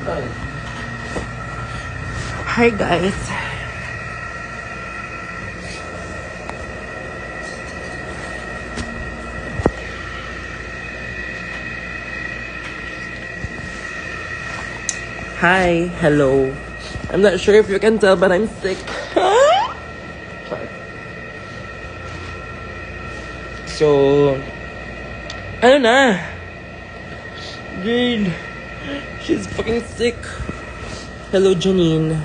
Hi guys. Hi, hello. I'm not sure if you can tell, but I'm sick. So, ano na? Girl, she's fucking sick. Hello, Janine.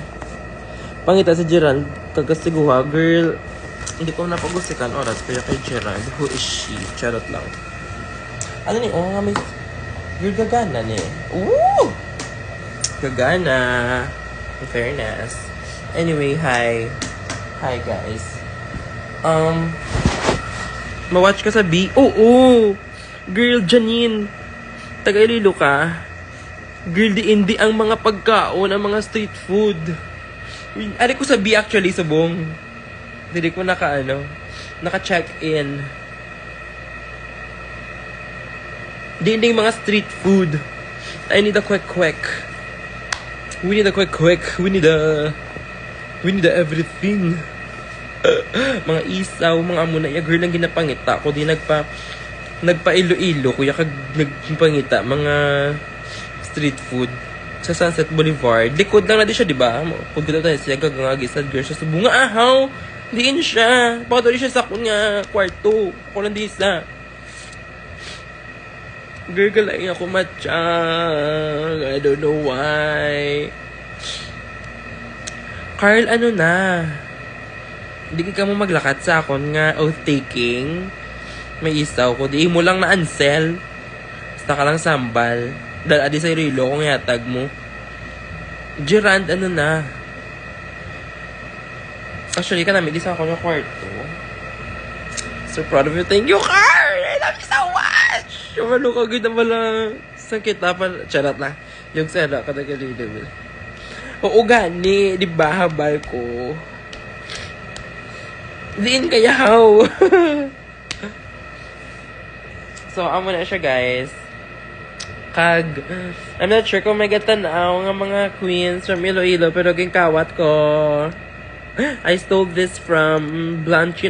Pangita si Gerald, kagasiguha. Girl, hindi ko napagusikan oras kaya kay Gerald. Who is she? Charot lang. Ano ni? Oh, nga may... Girl, gagana ni. Woo! Gagana. In fairness. Anyway, hi. Hi, guys. Ma-watch ka sa B? Oo! Girl, Janine. Taga-Ililo ka. Girl, di ang mga pagkaon, ang mga street food. Ari ko sa B actually, subong. Hindi ko naka-check in. Di mga street food. I need a quick. We need a quick. We need a everything. Mga isaw, mga amunaya. Girl, lang ginapangita ko. Di nagpa-ilo-ilo. Kuya kag nagpangita. Mga street food. Sa Sunset Boulevard. Likod lang na di siya, di ba? Kung dito tayo siya, gagangagis girl siya sa bunga. Ahaw! Diin siya. Baka doon siya sa kunya kwarto. Ako lang di isa. Girl, galay ako matchang. I don't know why. Carl, ano na? Hindi ka mo maglakat sa akon nga oath-taking. May isaw ko. Di mo lang na-ansel. Basta ka lang sambal. Dahil adi sa rilo kung yatag mo. Gerard, ano na? Actually, ka namin di sa ako ng kwarto. So proud of you. Thank you, Carl! I love you so much! Umalo ka ganda pala. Sakit na pala. Charot na. Yung sera ka na kanina. Oo, gani. Di ba, habal ko? Diin kaya how? So, amo na siya, guys. I'm not sure kung may gatanaw ng mga queens from Iloilo, pero kawat ko. I stole this from Blanche,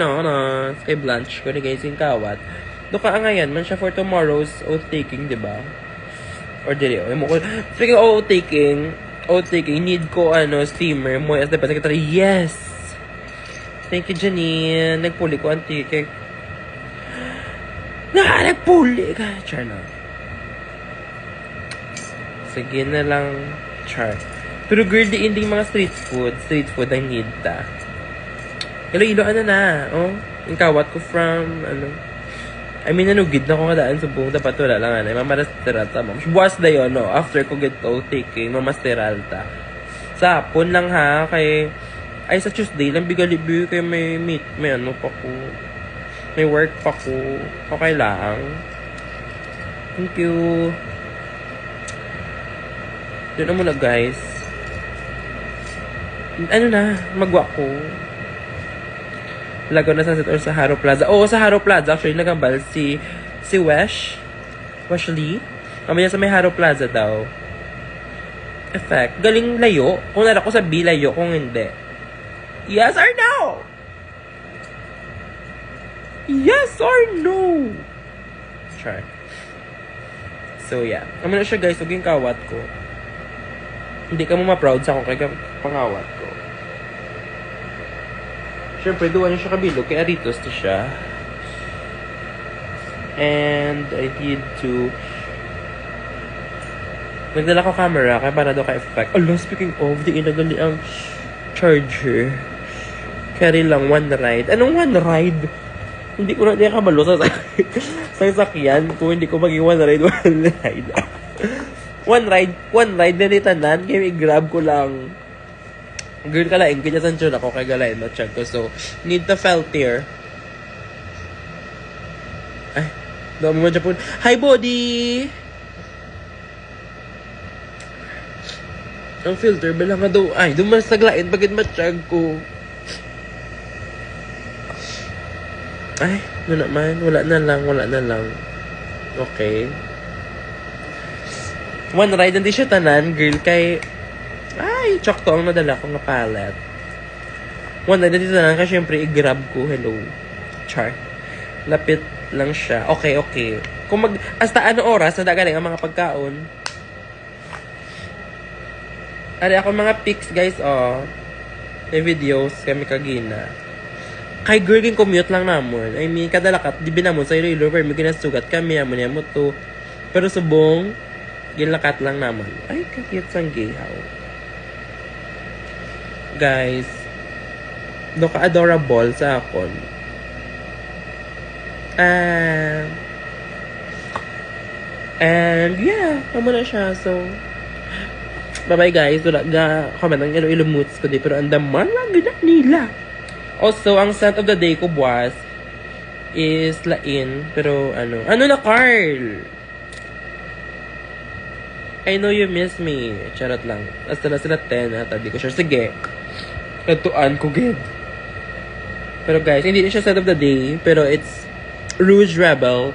kay Blanche ko ni guys yung kawat. Doon ka ngayon, man siya for tomorrow's oath-taking, di ba? Or dili, speaking of oath-taking, need ko, steamer mo as the secretary. Yes! Thank you, Janine. Nagpuli ko ang ticket. Nagpuli ka! Char na. Sige na lang, char. Pero girl, di ending mga street food ang need ta. Ilo-ilo, oh? Yung kawat ko from, nanugid na ko kadaan sa buong dapat wala lang, mamasteral ta, ma'am. Buwas na yun, no? After ko get taking, mamasteral ta. Sapon lang, ha? Ay, sa Tuesday lang, bigali-bigo kayo may meet, may pa ko. May work pa ko. Okay lang. Thank you. Doon na muna, guys. Magwa ko. Lagaw na Sunset or sa Haro Plaza. Oo, sa Haro Plaza. Actually, nagambal si Wesley. Mamaya sa may Haro Plaza daw. Effect. Galing layo. Kung nara ko sa B, layo. Kung hindi. Yes or no? Yes or no? Try. So, yeah. Amo na siya, guys. Huwag yung kawat ko. Hindi ka mo ma-proud sa akong kaya pangawat ko. Siyempre, doon siya kabilog. Kaya ritos to siya. And I need to... Nagdala ko camera kaya para daw ka-effect. Oh, speaking of, di inagali ang charger. Carry lang, one ride. Anong one ride? Hindi ko na di kabalo sa sakyan. Kung hindi ko maging one ride. One ride na nitanan. Kaya grab ko lang. Girl ka lang, kanya san ako kay galay na check ko. So, need the filter. Ay, dami mo dyan po. Hi, body! Ang filter, bala nga daw. Ay, dumas naglain. Bakit matsyag ko? Ay, ano naman? Wala na lang. Okay. One ride, hindi siya tanan, girl, kay... Ay, chok to ang nadala ko nga palette. One ride, hindi tanan, kaya syempre, i-grab ko. Hello. Char. Lapit lang siya. Okay, okay. Kung hasta ano oras, nadagaling ang mga pagkaon. Ari ako mga pics, guys, oh. May videos, kami kagina. Kay girl, yung commute lang namon. I mean, kadalakat, di binamon sa ilo-ilo, pero may ginasugat kami, amon niya mo to. Pero subong, gilakat lang naman. Ay, kakit sang gayhaw. Guys, do ka adorable sa akon. And yeah, amo na siya. So, bye-bye guys. Wala ga comment ang ilo-ilo moods ko di, pero andaman lang gina nila. Also, ang scent of the day ko was is lain. Pero ano na Carl? I know you miss me. Charot lang. Hasta na sila 10 ha. Tabi ko sure. Sige. Natuan ko gid. Pero guys, hindi siya scent of the day. Pero it's Rouge Rebel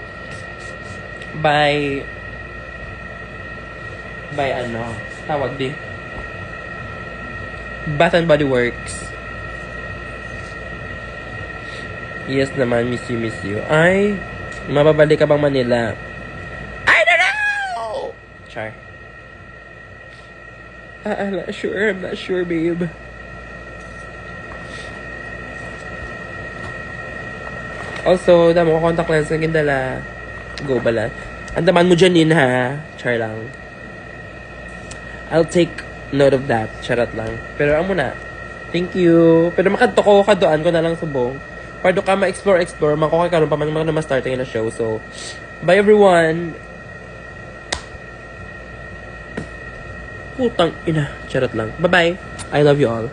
by ano. Tawag di. Bath and Body Works. Yes naman, miss you. Ay, mababalik ka bang Manila? I don't know! Char. I'm not sure, babe. Also, damo ko contact lens na gindala. Go bala. Andaman mo Janine, ha? Char lang. I'll take note of that. Charot lang. Pero amo na. Thank you. Pero makadto ko, kadoan ko na lang subong. Pardo ka ma-explore, makukay karon pa man na ma-starting na show. So, bye everyone. Putang ina. Charot lang. Bye-bye. I love you all.